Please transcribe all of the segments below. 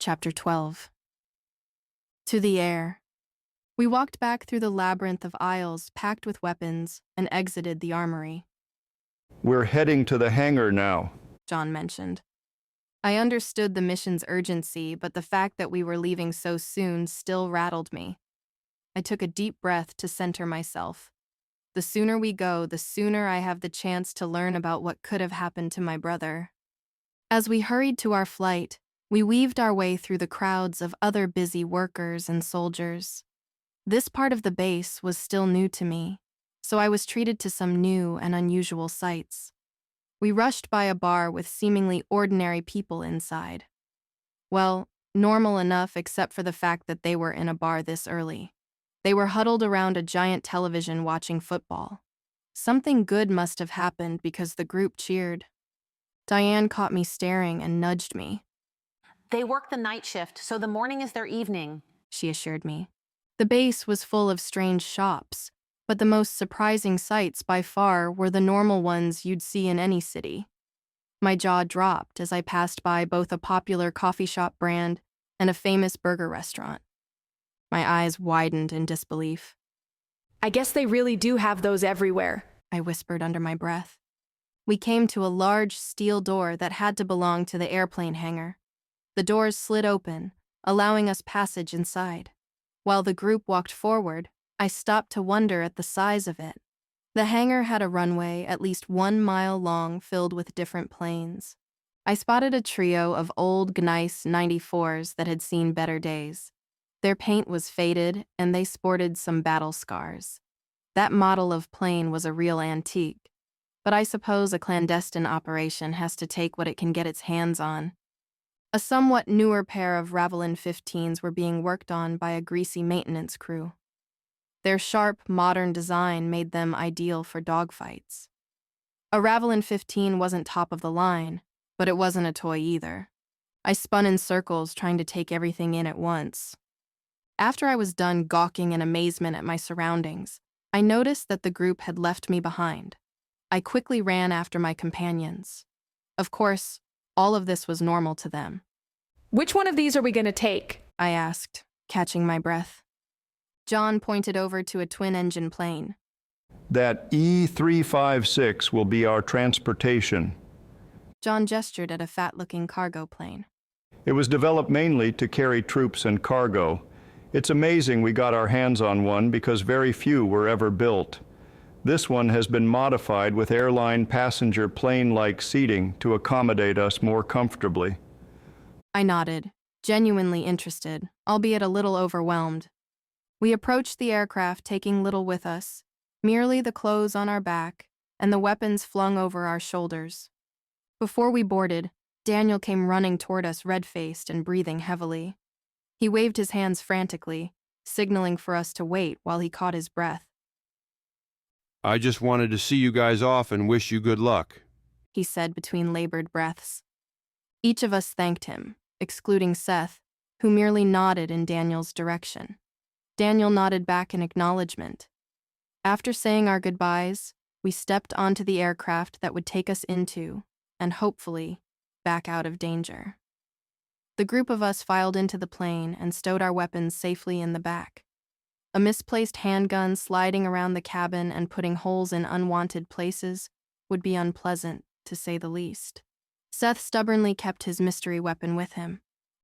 Chapter 12. To the air. We walked back through the labyrinth of aisles packed with weapons and exited the armory. We're heading to the hangar now, John mentioned. I understood the mission's urgency, but the fact that we were leaving so soon still rattled me. I took a deep breath to center myself. The sooner we go, the sooner I have the chance to learn about what could have happened to my brother. As we hurried to our flight, we weaved our way through the crowds of other busy workers and soldiers. This part of the base was still new to me, so I was treated to some new and unusual sights. We rushed by a bar with seemingly ordinary people inside. Well, normal enough except for the fact that they were in a bar this early. They were huddled around a giant television watching football. Something good must have happened because the group cheered. Diane caught me staring and nudged me. They work the night shift, so the morning is their evening, she assured me. The base was full of strange shops, but the most surprising sights by far were the normal ones you'd see in any city. My jaw dropped as I passed by both a popular coffee shop brand and a famous burger restaurant. My eyes widened in disbelief. I guess they really do have those everywhere, I whispered under my breath. We came to a large steel door that had to belong to the airplane hangar. The doors slid open, allowing us passage inside. While the group walked forward, I stopped to wonder at the size of it. The hangar had a runway at least 1 mile long filled with different planes. I spotted a trio of old Gneiss 94s that had seen better days. Their paint was faded, and they sported some battle scars. That model of plane was a real antique, but I suppose a clandestine operation has to take what it can get its hands on. A somewhat newer pair of Ravelin 15s were being worked on by a greasy maintenance crew. Their sharp, modern design made them ideal for dogfights. A Ravelin 15 wasn't top of the line, but it wasn't a toy either. I spun in circles trying to take everything in at once. After I was done gawking in amazement at my surroundings, I noticed that the group had left me behind. I quickly ran after my companions. Of course, all of this was normal to them. Which one of these are we going to take? I asked, catching my breath. John pointed over to a twin-engine plane. That E356 will be our transportation. John gestured at a fat-looking cargo plane. It was developed mainly to carry troops and cargo. It's amazing we got our hands on one because very few were ever built. This one has been modified with airline passenger plane-like seating to accommodate us more comfortably. I nodded, genuinely interested, albeit a little overwhelmed. We approached the aircraft, taking little with us, merely the clothes on our back and the weapons flung over our shoulders. Before we boarded, Daniel came running toward us red-faced and breathing heavily. He waved his hands frantically, signaling for us to wait while he caught his breath. I just wanted to see you guys off and wish you good luck, he said between labored breaths. Each of us thanked him, excluding Seth, who merely nodded in Daniel's direction. Daniel nodded back in acknowledgement. After saying our goodbyes, we stepped onto the aircraft that would take us into, and hopefully, back out of danger. The group of us filed into the plane and stowed our weapons safely in the back. A misplaced handgun sliding around the cabin and putting holes in unwanted places would be unpleasant, to say the least. Seth stubbornly kept his mystery weapon with him.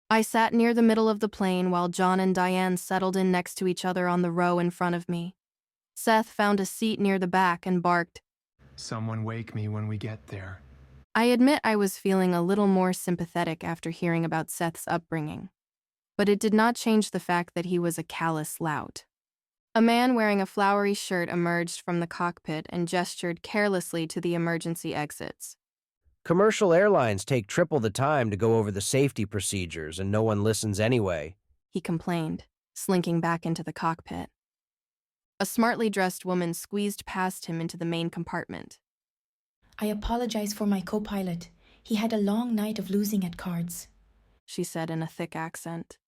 I sat near the middle of the plane while John and Diane settled in next to each other on the row in front of me. Seth found a seat near the back and barked, "Someone wake me when we get there." I admit I was feeling a little more sympathetic after hearing about Seth's upbringing, but it did not change the fact that he was a callous lout. A man wearing a flowery shirt emerged from the cockpit and gestured carelessly to the emergency exits. Commercial airlines take triple the time to go over the safety procedures, and no one listens anyway, he complained, slinking back into the cockpit. A smartly dressed woman squeezed past him into the main compartment. I apologize for my co-pilot. He had a long night of losing at cards, she said in a thick accent.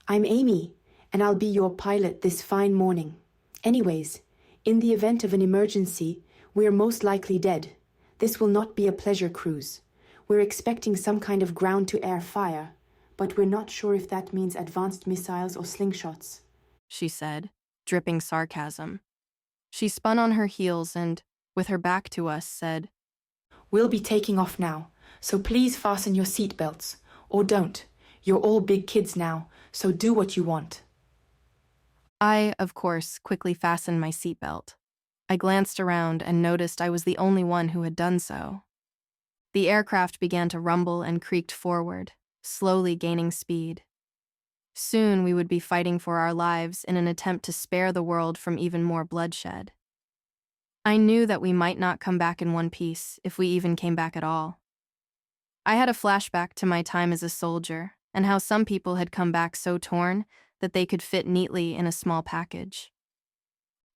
I'm Amy, and I'll be your pilot this fine morning. Anyways, in the event of an emergency, we're most likely dead. This will not be a pleasure cruise. We're expecting some kind of ground-to-air fire, but we're not sure if that means advanced missiles or slingshots," she said, dripping sarcasm. She spun on her heels and, with her back to us, said, "We'll be taking off now, so please fasten your seatbelts. Or don't. You're all big kids now, so do what you want." I, of course, quickly fastened my seatbelt. I glanced around and noticed I was the only one who had done so. The aircraft began to rumble and creaked forward, slowly gaining speed. Soon we would be fighting for our lives in an attempt to spare the world from even more bloodshed. I knew that we might not come back in one piece, if we even came back at all. I had a flashback to my time as a soldier, and how some people had come back so torn that they could fit neatly in a small package.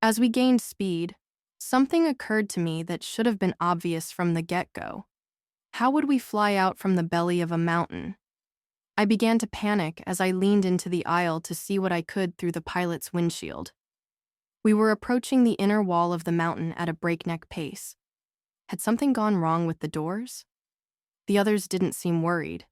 As we gained speed, something occurred to me that should have been obvious from the get-go. How would we fly out from the belly of a mountain? I began to panic as I leaned into the aisle to see what I could through the pilot's windshield. We were approaching the inner wall of the mountain at a breakneck pace. Had something gone wrong with the doors? The others didn't seem worried.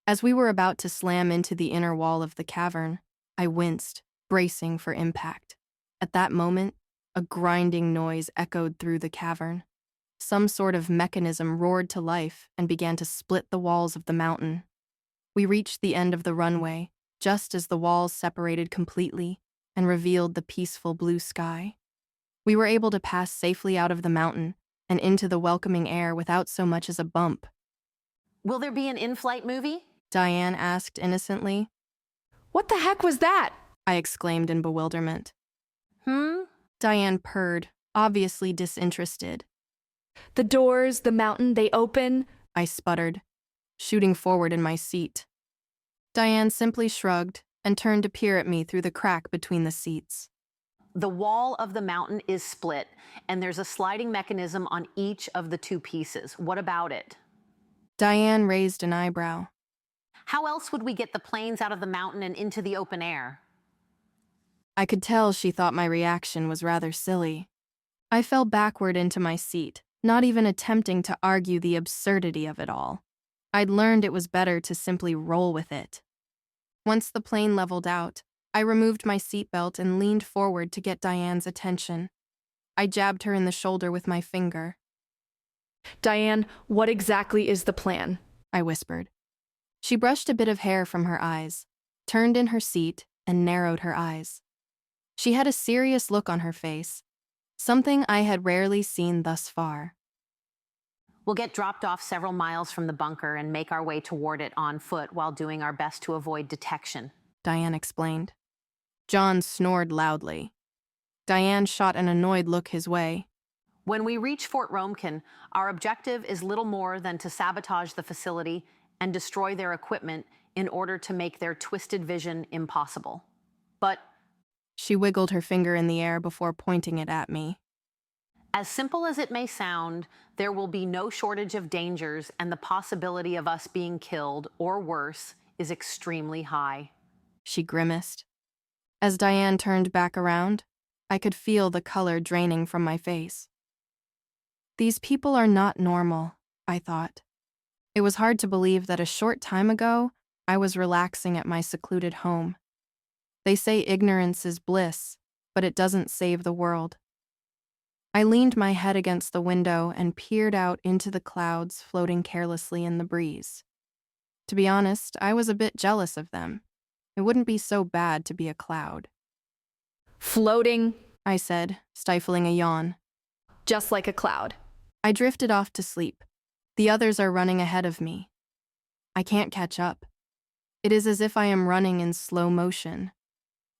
As we were about to slam into the inner wall of the cavern, I winced, bracing for impact. At that moment, a grinding noise echoed through the cavern. Some sort of mechanism roared to life and began to split the walls of the mountain. We reached the end of the runway, just as the walls separated completely and revealed the peaceful blue sky. We were able to pass safely out of the mountain and into the welcoming air without so much as a bump. Will there be an in-flight movie? Diane asked innocently. What the heck was that? I exclaimed in bewilderment. Hmm? Diane purred, obviously disinterested. The doors, the mountain, they open. I sputtered, shooting forward in my seat. Diane simply shrugged and turned to peer at me through the crack between the seats. The wall of the mountain is split, and there's a sliding mechanism on each of the two pieces. What about it? Diane raised an eyebrow. How else would we get the planes out of the mountain and into the open air? I could tell she thought my reaction was rather silly. I fell backward into my seat, not even attempting to argue the absurdity of it all. I'd learned it was better to simply roll with it. Once the plane leveled out, I removed my seatbelt and leaned forward to get Diane's attention. I jabbed her in the shoulder with my finger. Diane, what exactly is the plan? I whispered. She brushed a bit of hair from her eyes, turned in her seat, and narrowed her eyes. She had a serious look on her face, something I had rarely seen thus far. We'll get dropped off several miles from the bunker and make our way toward it on foot while doing our best to avoid detection, Diane explained. John snored loudly. Diane shot an annoyed look his way. When we reach Fort Romekin, our objective is little more than to sabotage the facility and destroy their equipment in order to make their twisted vision impossible. But she wiggled her finger in the air before pointing it at me. As simple as it may sound, there will be no shortage of dangers, and the possibility of us being killed, or worse, is extremely high. She grimaced. As Diane turned back around, I could feel the color draining from my face. These people are not normal, I thought. It was hard to believe that a short time ago, I was relaxing at my secluded home. They say ignorance is bliss, but it doesn't save the world. I leaned my head against the window and peered out into the clouds floating carelessly in the breeze. To be honest, I was a bit jealous of them. It wouldn't be so bad to be a cloud. Floating, I said, stifling a yawn. Just like a cloud. I drifted off to sleep. The others are running ahead of me. I can't catch up. It is as if I am running in slow motion.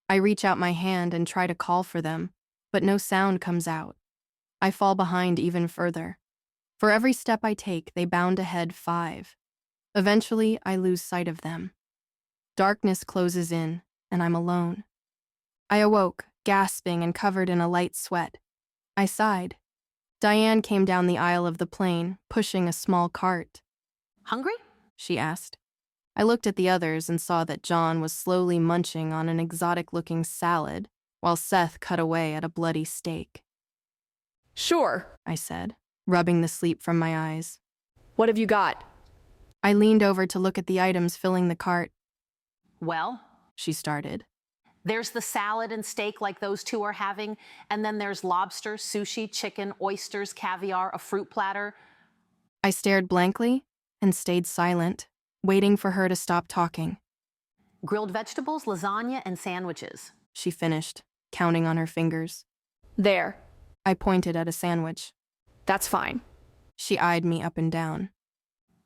I reach out my hand and try to call for them, but no sound comes out. I fall behind even further. For every step I take, they bound ahead 5. Eventually, I lose sight of them. Darkness closes in, and I'm alone. I awoke, gasping and covered in a light sweat. I sighed. Diane came down the aisle of the plane, pushing a small cart. Hungry? She asked. I looked at the others and saw that John was slowly munching on an exotic-looking salad, while Seth cut away at a bloody steak. Sure, I said, rubbing the sleep from my eyes. What have you got? I leaned over to look at the items filling the cart. Well, She started. there's the salad and steak like those two are having, and then there's lobster, sushi, chicken, oysters, caviar, a fruit platter. I stared blankly and stayed silent, waiting for her to stop talking. Grilled vegetables, lasagna, and sandwiches. She finished, counting on her fingers. There. I pointed at a sandwich. That's fine. She eyed me up and down.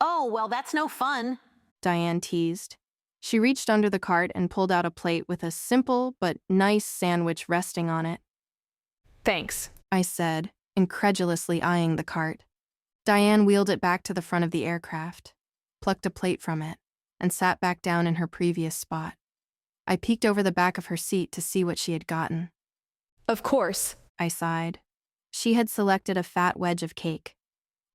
Oh, well, that's no fun. Diane teased. She reached under the cart and pulled out a plate with a simple but nice sandwich resting on it. Thanks. I said, incredulously eyeing the cart. Diane wheeled it back to the front of the aircraft, plucked a plate from it, and sat back down in her previous spot. I peeked over the back of her seat to see what she had gotten. Of course. I sighed. She had selected a fat wedge of cake.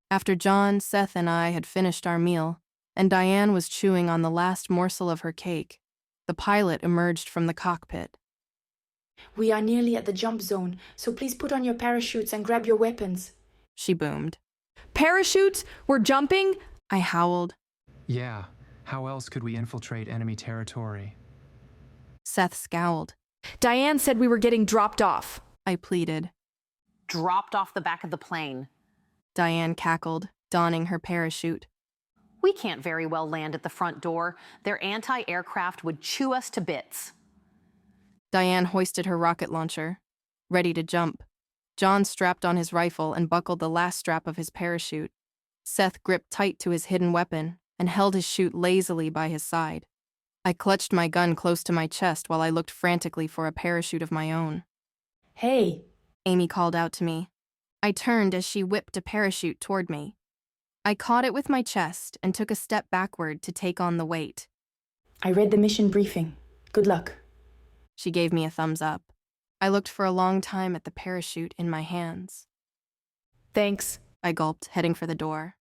After John, Seth, and I had finished our meal, and Diane was chewing on the last morsel of her cake, the pilot emerged from the cockpit. We are nearly at the jump zone, so please put on your parachutes and grab your weapons. She boomed. Parachutes? We're jumping? I howled. Yeah, how else could we infiltrate enemy territory? Seth scowled. Diane said we were getting dropped off. I pleaded. Dropped off the back of the plane. Diane cackled, donning her parachute. We can't very well land at the front door. Their anti-aircraft would chew us to bits. Diane hoisted her rocket launcher, ready to jump. John strapped on his rifle and buckled the last strap of his parachute. Seth gripped tight to his hidden weapon and held his chute lazily by his side. I clutched my gun close to my chest while I looked frantically for a parachute of my own. Hey, Amy called out to me. I turned as she whipped a parachute toward me. I caught it with my chest and took a step backward to take on the weight. I read the mission briefing. Good luck. She gave me a thumbs up. I looked for a long time at the parachute in my hands. Thanks. I gulped, heading for the door.